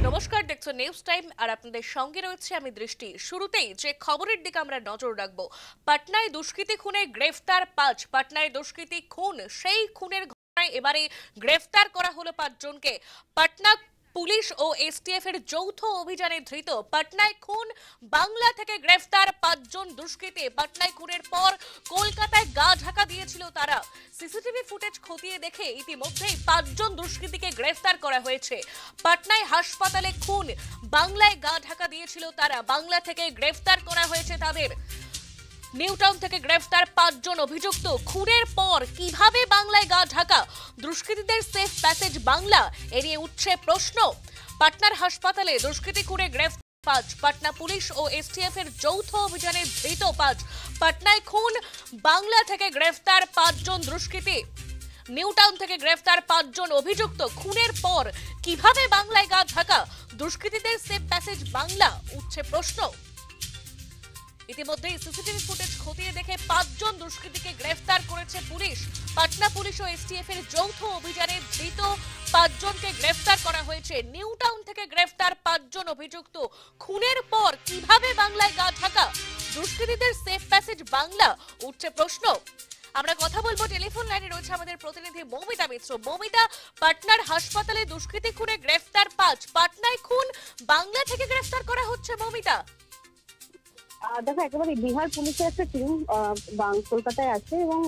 নমস্কার, দেখছো news time আর আপনাদের সঙ্গে রয়েছে আমি দৃষ্টি। শুরুতেই যে খবরের দিকে আমরা নজর রাখবো, পাটনায় দুষ্কৃতী খুনে গ্রেফতার ৫। পাটনায় দুষ্কৃতী খুন, সেই খুনের ঘটনায় এবারে গ্রেফতার করা হলো ৫ জনকে। পাটনা পুলিশ ও এসটিএফ এর যৌথ অভিযানে ধৃত। পাটনায় খুন, বাংলা থেকে গ্রেফতার ৫ জন দুষ্কৃতী। পাটনায় খুনের পর কলকাতায় গা ঢাকা দিয়েছিল তারা। সিসিটিভি ফুটেজ খতিয়ে দেখে ইতিমধ্যেই ৫ জন দুষ্কৃতীকে গ্রেফতার করা হয়েছে। পাটনায় হাসপাতালে খুন, বাংলায় গা ঢাকা দিয়েছিল তারা। বাংলা থেকে গ্রেফতার করা হয়েছে তাদের। নিউ টাউন থেকে গ্রেফতার ৫ জন অভিযুক্ত। খুনের পর কিভাবে বাংলায় গা ঢাকা, দুষ্কৃতীদের সেফ প্যাসেজ বাংলা, এ নিয়ে উঠছে প্রশ্ন। পাটনার হাসপাতালে দুষ্কৃতী খুনে গ্রেফতার ৫। পাটনা পুলিশ ও এসটিএফ এর যৌথ অভিযানে ধৃত ৫। পাটনায় খুন, বাংলা থেকে গ্রেফতার ৫ জন দুষ্কৃতী। নিউ টাউন থেকে গ্রেফতার ৫ জন অভিযুক্ত। খুনের পর কিভাবে বাংলায় গা ঢাকা, দুষ্কৃতীদের সেফ প্যাসেজ বাংলা, উঠছে প্রশ্ন। ইতিমধ্যেই সিসিটিভি ফুটেজ খতিয়ে দেখে ৫ জন দুষ্কৃতীকে গ্রেফতার করেছে পুলিশ। পাটনা পুলিশ ও এসটিএফ এর যৌথ অভিযানে ধৃত ৫ জনকে গ্রেফতার করা হয়েছে। নিউ টাউন থেকে গ্রেফতার ৫ জন অভিযুক্ত। খুনের পর কিভাবে বাংলায় গা ঢাকা, দুষ্কৃতীদের সেফ প্যাসেজ বাংলা, উঠছে প্রশ্ন। আমরা কথা বলবো, টেলিফোন লাইনে রয়েছে আমাদের প্রতিনিধি মৌমিতা মিত্র। মৌমিতা, পাটনার হাসপাতালে দুষ্কৃতী খুনে গ্রেফতার ৫। পাটনায় খুন, বাংলা থেকে গ্রেফতার করা হচ্ছে মৌমিতা। দেখো, একেবারে বিহার পুলিশের একটা টিম কলকাতায় আছে এবং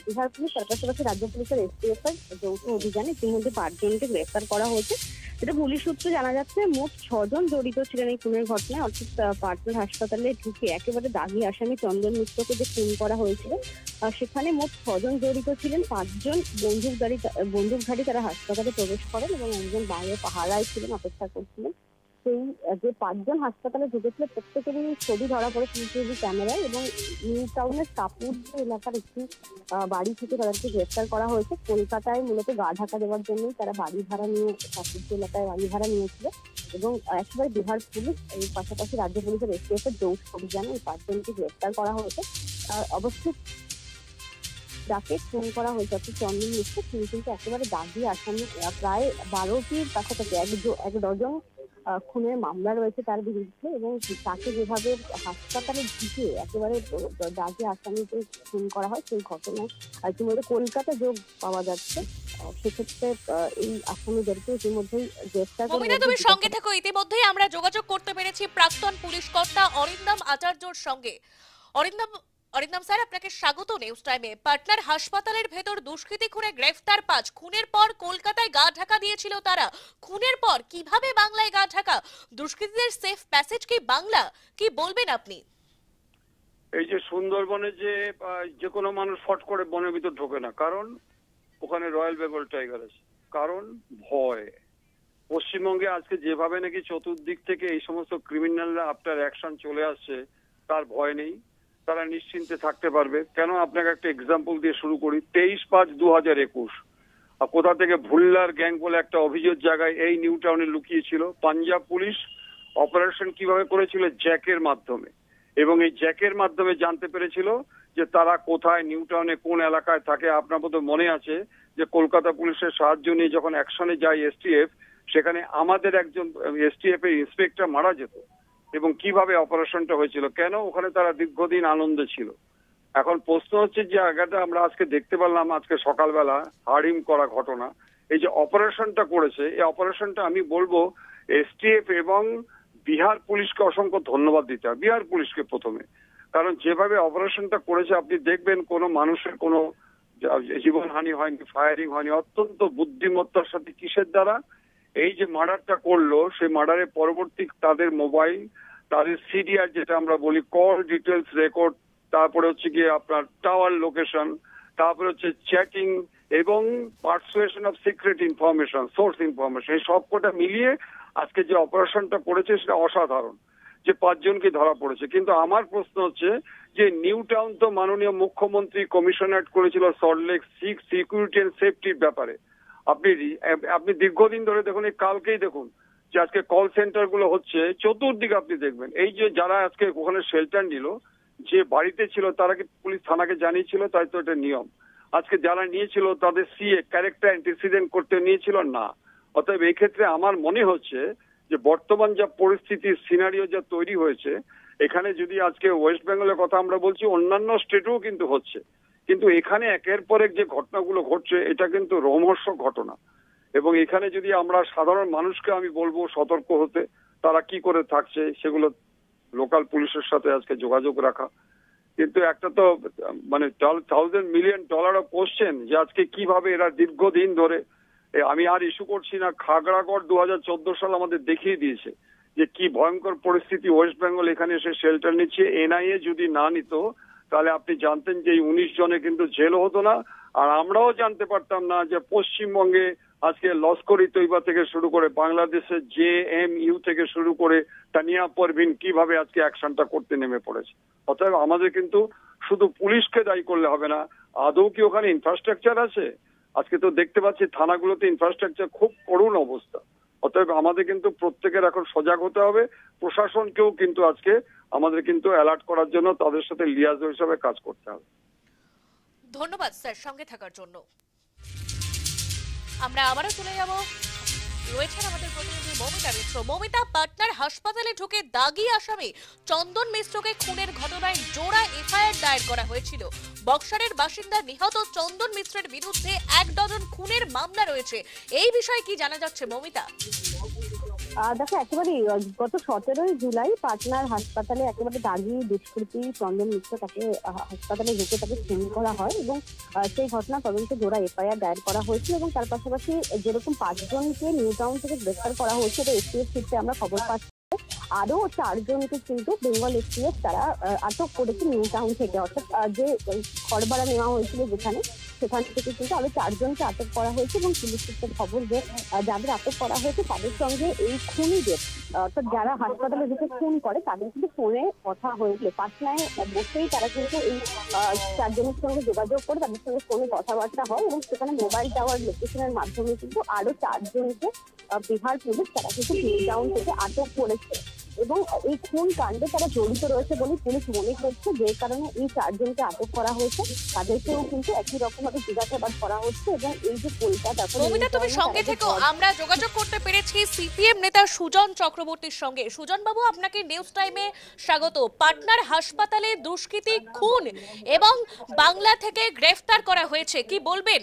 বিহার পুলিশ তার পাশাপাশি রাজ্য পুলিশের এসটিএফ এর যৌথ অভিযানে ইতিমধ্যে ৫ জনকে গ্রেফতার করা হয়েছে। যেটা পুলিশ সূত্রে জানা যাচ্ছে, মোট ৬ জন জড়িত ছিলেন এই খুনের ঘটনায়। অর্থাৎ পাটনার হাসপাতালে ঢুকে একেবারে দাগি আসামি চন্দন মিত্রকে যে খুন করা হয়েছিল, সেখানে মোট ৬ জন জড়িত ছিলেন। ৫ জন বন্দুকধারী তারা হাসপাতালে প্রবেশ করেন এবং একজন বাইরে পাহারায় ছিলেন, অপেক্ষা করছিলেন। সেই যে ৫ জন হাসপাতালে ঢুকেছিল প্রত্যেকেরই ছবি ধরা পড়ে সিসিটিভি ক্যামেরায় এবং নিউ টাউনের কাপুর এলাকার একটি বাড়ি থেকে তাদেরকে গ্রেফতার করা হয়েছে। কলকাতায় মূলত গা ঢাকা দেওয়ার জন্যই তারা বাড়ি ভাড়া নিয়ে কাপুর এলাকায় বাড়ি ভাড়া নিয়েছিল এবং একেবারে বিহার পুলিশ এর পাশাপাশি রাজ্য পুলিশের এসটিএফ এর যৌথ অভিযানে এই ৫ জনকে গ্রেফতার করা হয়েছে। অবশ্যই যাকে খুন করা হয়েছে অর্থাৎ চন্দন মিত্র, তিনি কিন্তু একেবারে দাগি আসামি। প্রায় ১২টির কাছাকাছি, এক ডজন খুনের মামলা রয়েছে তার বিরুদ্ধে এবং তাকে যেভাবে হাসপাতালে ঢুকে একেবারে দাগি আসামিকে খুন করা হয়, সেই ঘটনায় ইতিমধ্যে কলকাতা যোগ পাওয়া যাচ্ছে। সেক্ষেত্রে এই আসামিদেরকে ইতিমধ্যেই গ্রেফতার মৌমিতা, তুমি সঙ্গে থেকো। ইতিমধ্যেই আমরা যোগাযোগ করতে পেরেছি প্রাক্তন পুলিশ কর্তা অরিন্দম আচার্যর সঙ্গে। অরিন্দম স্যার, আপনাকে স্বাগত নিউজ টাইমে। পাটনার হাসপাতালের ভেতর দুষ্কৃতী খুনে গ্রেফতার ৫। খুনের পর কলকাতায় গা ঢাকা দিয়েছিল তারা। খুনের পর কিভাবে বাংলায় গা ঢাকা, দুষ্কৃতীদের সেফ প্যাসেজ কি বাংলা, কি বলবেন আপনি? এই যে সুন্দরবনে যে কোনো মানুষ ফট করে বনের ভিতর ঢোকে না, কারণ ওখানে রয়্যাল বেঙ্গল টাইগার আছে। কারণ ভয়। পশ্চিমবঙ্গে আজকে যেভাবে নাকি চতুর্দিক থেকে এই সমস্ত ক্রিমিনালরা আফটার অ্যাকশন চলে আসছে, তার ভয় নেই, তারা নিশ্চিন্তে থাকতে পারবে। কেন, আপনাকে একটা এক্সাম্পল দিয়ে শুরু করি। 23/5/2021 কোথা থেকে ভুল্লার গ্যাং বলে একটা অভিযোগ জায়গায় এই নিউ টাউনে লুকিয়েছিল। পাঞ্জাব পুলিশ অপারেশন কিভাবে করেছিল, জ্যাকের মাধ্যমে, এবং এই জ্যাকের মাধ্যমে জানতে পেরেছিল যে তারা কোথায় নিউ টাউনে কোন এলাকায় থাকে। আপনার বোধ মনে আছে যে কলকাতা পুলিশের সাহায্য নিয়ে যখন অ্যাকশনে যায় এসটিএফ, সেখানে আমাদের একজন এসটিএফ এর ইন্সপেক্টর মারা যেত এবং কিভাবে অপারেশনটা হয়েছিল, কেন, ওখানে তারা দীর্ঘদিন আনন্দে ছিল। এখন প্রশ্ন হচ্ছে যে জায়গাটা আমরা আজকে দেখতে পারলাম আজকে সকালবেলা হাড়িম করা ঘটনা, এই যে অপারেশনটা করেছে, এই অপারেশনটা আমি বলবো এসটিএফ এবং বিহার পুলিশকে অসংখ্য ধন্যবাদ দিতে হয়। বিহার পুলিশকে প্রথমে, কারণ যেভাবে অপারেশনটা করেছে আপনি দেখবেন কোনো মানুষের কোনো জীবনহানি হয়নি, ফায়ারিং হয়নি, অত্যন্ত বুদ্ধিমত্তার সাথে। কিসের দ্বারা এই যে মার্ডারটা করলো, সেই মার্ডারের পরবর্তী তাদের মোবাইল, তাদের সিডিআর যেটা আমরা বলি কল ডিটেলস রেকর্ড, তারপরে হচ্ছে গিয়ে আপনার টাওয়ার লোকেশন, তারপরে হচ্ছে চ্যাটিং এবং persuasion of secret information, source information, এই সবকটা মিলিয়ে আজকে যে অপারেশনটা করেছে সেটা অসাধারণ, যে ৫ জনকে ধরা পড়েছে। কিন্তু আমার প্রশ্ন হচ্ছে যে নিউ টাউন তো মাননীয় মুখ্যমন্ত্রী কমিশনারেট করেছিল সল্টলেক সিকিউরিটি এন্ড সেফটির ব্যাপারে। আপনি দীর্ঘদিন ধরে দেখুন, এই কালকেই দেখুন যে আজকে কল সেন্টার গুলো হচ্ছে চতুর্দিকে, আপনি দেখবেন এই যে যারা আজকে ওখানে শেল্টার নিল, যে বাড়িতে ছিল তারা কি পুলিশ থানাকে জানিয়েছিল? তাই তো এটা নিয়ম। আজকে যারা নিয়েছিল তাদের সিএ ক্যারেক্টার অ্যান্টিসিডেন্ট করতে নিয়েছিল না। অতএব এই ক্ষেত্রে আমার মনে হচ্ছে যে বর্তমান যা পরিস্থিতি সিনারিও যা তৈরি হয়েছে, এখানে যদি আজকে ওয়েস্ট বেঙ্গলের কথা আমরা বলছি, অন্যান্য স্টেটেও কিন্তু হচ্ছে, কিন্তু এখানে একের পর এক যে ঘটনাগুলো ঘটছে এটা কিন্তু রোমহর্ষক ঘটনা। এবং এখানে যদি আমরা সাধারণ মানুষকে আমি বলবো সতর্ক হতে, তারা কি করে থাকছে সেগুলো লোকাল পুলিশের সাথে আজকে যোগাযোগ রাখা। কিন্তু একটা তো মানে $1,000 মিলিয়ন কোশ্চেন যে আজকে কিভাবে এরা দীর্ঘদিন ধরে, আমি আর ইস্যু করছি না, খাগড়াগড় 2014 সাল আমাদের দেখিয়ে দিয়েছে যে কি ভয়ঙ্কর পরিস্থিতি ওয়েস্ট বেঙ্গল এখানে এসে শেল্টার নিচ্ছে। এনআইএ যদি না নিত তাহলে আপনি জানতেন যে এই 19 জনে কিন্তু জেলও হতো না, আর আমরাও জানতে পারতাম না যে পশ্চিমবঙ্গে আজকে লস্কর-ই তৈবা থেকে শুরু করে বাংলাদেশের JMU থেকে শুরু করে তানিয়া পারভিন কিভাবে আজকে অ্যাকশনটা করতে নেমে পড়েছে। অতএব আমাদের কিন্তু শুধু পুলিশকে দায়ী করলে হবে না, আদৌ কি ওখানে ইনফ্রাস্ট্রাকচার আছে? আজকে তো দেখতে পাচ্ছি থানাগুলোতে ইনফ্রাস্ট্রাকচার খুব করুণ অবস্থা। অতএব আমাদের কিন্তু প্রত্যেকের এখন সজাগ হতে হবে, প্রশাসনকেও কিন্তু আজকে আমাদের কিন্তু অ্যালার্ট করার জন্য তাদের সাথে লিয়াজ হিসাবে কাজ করতে হবে। ধন্যবাদ স্যার সঙ্গে থাকার জন্য। আমরা আবারও চলে যাব, রয়েছেন আমাদের প্রতিনিধি মমিতা মিশ্র। মমিতা, পাটনার হাসপাতালে ঢুকে দাগি আসামি চন্দন মিশ্রকে খুনের ঘটনায় জোড়া এফআইআর দায়ের করা হয়েছিল। বক্সারের বাসিন্দা নিহত চন্দন মিশ্রের বিরুদ্ধে 1 ডজন খুনের মামলা রয়েছে। এই বিষয়ে কি জানা যাচ্ছে মমিতা? দেখো, একেবারে গত 17 জুলাই পাটনার হাসপাতালে একেবারে দাগি দুষ্কৃতী চন্দন মিশ্র তাকে হাসপাতালে ঢুকে তাকে খুন করা হয় এবং সেই ঘটনা তদন্তে জোড়া এফআইআর দায়ের করা হয়েছিল। এবং তার পাশাপাশি যেরকম 5 জনকে নিউ টাউন থেকে গ্রেফতার করা হয়েছে, তো এসটিএফ সূত্রে আমরা খবর পাচ্ছি আরো 4 জনকে কিন্তু বেঙ্গল এসটিএফ তারা আটক করেছে নিউ টাউন থেকে। অর্থাৎ যে খড়বাড়া নেওয়া হয়েছিল যেখানে, সেখান থেকে কিন্তু আরো 4 জনকে আটক করা হয়েছে। এবং পুলিশ সূত্রে খবর যে যাদের আটক করা হয়েছে তাদের সঙ্গে এই খুনিদের, অর্থাৎ যারা হাসপাতালে ঢুকে খুন করে তাদের কিন্তু ফোনে কথা হয়েছিল। পাটনায় বসেই তারা কিন্তু এই 4 জনের সঙ্গে যোগাযোগ করে তাদের সঙ্গে ফোনে কথাবার্তা হয় এবং সেখানে মোবাইল টাওয়ার লোকেশনের মাধ্যমে কিন্তু আরো 4 জনকে বিহার পুলিশ তারা কিন্তু নিউ টাউন থেকে আটক করেছে এবং এই খুন কাণ্ডে তারা জড়িত রয়েছে বলে পুলিশ মনে করছে। যে কারণে এই 4 জনকে আটক করা হয়েছে, তাদেরকেও কিন্তু একই রকম ভাবে জিজ্ঞাসাবাদ করা হচ্ছে। এবং এই যে কলকাতা, মমিতা তুমি সঙ্গে থেকো, আমরা যোগাযোগ করতে পেরেছি সিপিএম নেতা সুজন চক্রবর্তীর সঙ্গে। সুজন বাবু, আপনাকে নিউজ টাইমে স্বাগত। পাটনার হাসপাতালে দুষ্কৃতী খুন এবং বাংলা থেকে গ্রেফতার করা হয়েছে, কি বলবেন?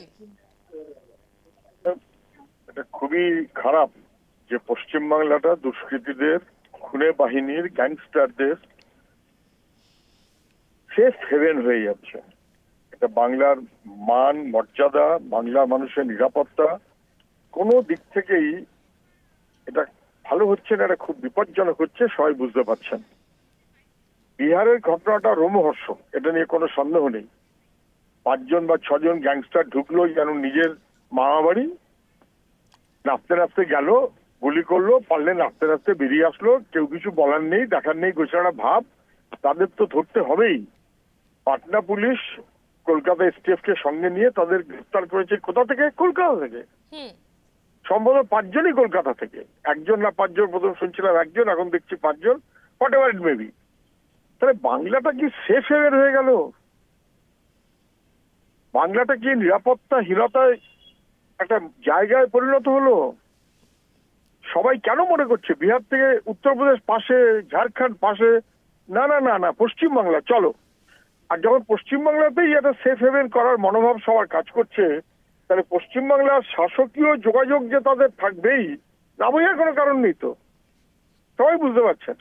এটা খুবই খারাপ যে পশ্চিমবাংলাটা দুষ্কৃতীদের, খুনে বাহিনীর, গ্যাংস্টারদের সেফ হেভেন হয়ে যাচ্ছে। এটা বাংলার মান মর্যাদা, বাংলার মানুষের নিরাপত্তা কোনো দিক থেকেই এটা ভালো হচ্ছে না, এটা খুব বিপজ্জনক হচ্ছে, সবাই বুঝতে পারছেন। বিহারের ঘটনাটা রোমহর্ষক, এটা নিয়ে কোনো সন্দেহ নেই। 5 জন বা 6 জন গ্যাংস্টার ঢুকলো যেন নিজের মামা বাড়ি, নাচতে নাচতে গেল, গুলি করলো, পারলে নাচতে নাচতে বেরিয়ে আসলো, কেউ কিছু বলার নেই, দেখার নেই, গোছাড়া ভাব। তাদের তো ধরতে হবেই। পাটনা পুলিশ কলকাতা এসটিএফ কে সঙ্গে নিয়ে তাদের গ্রেফতার করেছে। কোথা থেকে? কলকাতা থেকে। সম্ভবত 5 জনই কলকাতা থেকে, 1 জন না 5 জন, প্রথম শুনছিলাম 1 জন, এখন দেখছি 5 জন, whatever it may be. তাহলে বাংলাটা কি সেফ হেভেন হয়ে গেল? বাংলাটা কি নিরাপত্তাহীনতায় একটা জায়গায় পরিণত হলো? সবাই কেন মনে করছে বিহার থেকে উত্তরপ্রদেশ পাশে, ঝাড়খণ্ড পাশে? না না না না, পশ্চিমবাংলা চলো। আর যখন পশ্চিমবাংলাতেই একটা সেফ হেভেন করার মনোভাব সবার কাজ করছে, তাহলে পশ্চিমবাংলার শাসকীয় যোগাযোগ যে তাদের থাকবেই, না বোঝার কোনো কারণ নেই তো। সবাই বুঝতে পারছেন।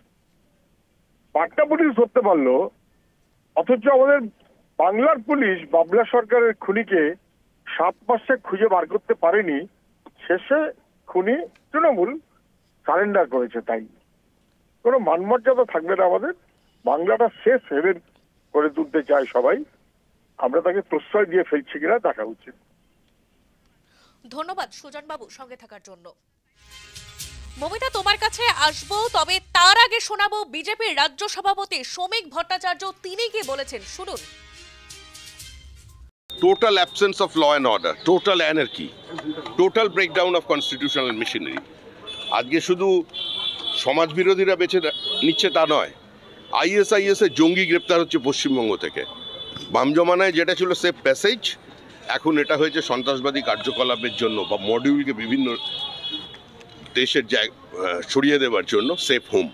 পাটনা পুলিশ ধরতে পারলো, অথচ আমাদের বাংলার পুলিশ বাবলা সরকারের খুনিকে 7 মাসে খুঁজে বার করতে পারেনি। শেষে খুনি তৃণমূল সারেন্ডার করেছে। তাই কোনো মানমর্যাদা থাকবে না আমাদের। বাংলাটা সেফ হেভেন করে তুলতে চায় সবাই, আমরা তাকে প্রশ্রয় দিয়ে ফেলছি কিনা দেখা উচিত। ধন্যবাদ সুজন বাবু সঙ্গে থাকার জন্য। মমিতা, তোমার কাছে আসবো, তবে তার আগে শোনাবো বিজেপির রাজ্য সভাপতি শ্রমিক ভট্টাচার্য তিনি কি বলেছেন, শুনুন। Total absence of law and order, total anarchy, total breakdown of constitutional machinery. আজকে শুধু সমাজ বিরোধীরা বেছে নিচ্ছে তা নয়, ISIS এর জঙ্গি গ্রেপ্তার হচ্ছে পশ্চিমবঙ্গ থেকে। বাম জমানায় যেটা ছিল সেফ প্যাসেজ, এখন এটা হয়েছে সন্ত্রাসবাদী কার্যকলাপের জন্য বা মডিউলকে বিভিন্ন দেশের সরিয়ে দেওয়ার জন্য সেফ হোম।